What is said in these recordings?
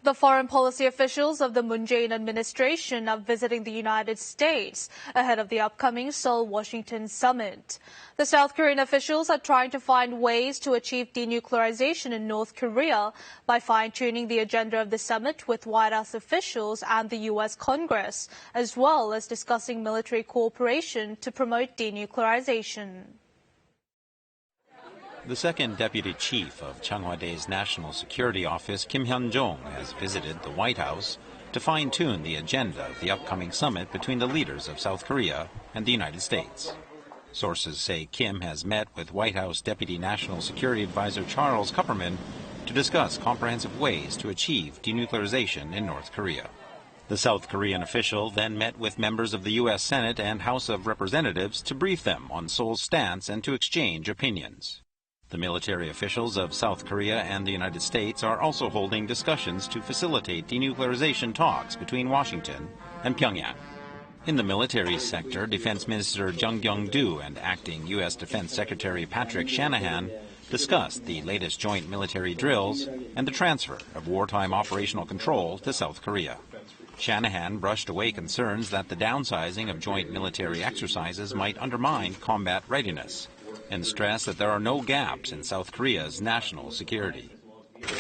The foreign policy officials of the Moon Jae-in administration are visiting the United States ahead of the upcoming Seoul-Washington summit. The South Korean officials are trying to find ways to achieve denuclearization in North Korea by fine-tuning the agenda of the summit with White House officials and the U.S. Congress, as well as discussing military cooperation to promote denuclearization. The second deputy chief of Chang Hwa-dae's National Security Office, Kim Hyun-chong, has visited the White House to fine-tune the agenda of the upcoming summit between the leaders of South Korea and the United States. Sources say Kim has met with White House Deputy National Security Advisor Charles Kupperman to discuss comprehensive ways to achieve denuclearization in North Korea. The South Korean official then met with members of the U.S. Senate and House of Representatives to brief them on Seoul's stance and to exchange opinions. The military officials of South Korea and the United States are also holding discussions to facilitate denuclearization talks between Washington and Pyongyang. In the military sector, Defense Minister Jeong Kyeong-doo and Acting U.S. Defense Secretary Patrick Shanahan discussed the latest joint military drills and the transfer of wartime operational control to South Korea. Shanahan brushed away concerns that the downsizing of joint military exercises might undermine combat readiness, and stressed that there are no gaps in South Korea's national security.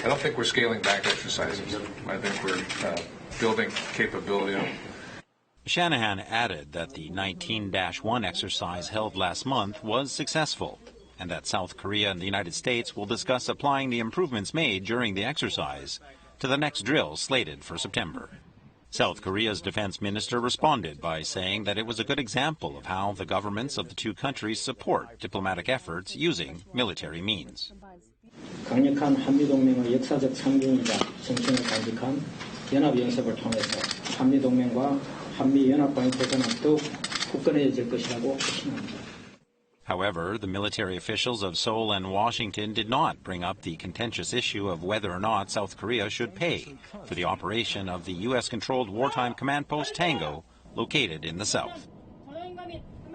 I don't think we're scaling back exercises. I think we're building capability. Shanahan added that the 19-1 exercise held last month was successful, and that South Korea and the United States will discuss applying the improvements made during the exercise to the next drill slated for September. South Korea's defense minister responded by saying that it was a good example of how the governments of the two countries support diplomatic efforts using military means. 강력한 한미동맹의 역사적 상징이자 정신을 간직한 연합연습을 통해서 한미동맹과 한미연합과의 개선은 더욱 굳건해질 것이라고 확신합니다. However, the military officials of Seoul and Washington did not bring up the contentious issue of whether or not South Korea should pay for the operation of the U.S.-controlled wartime command post Tango located in the south.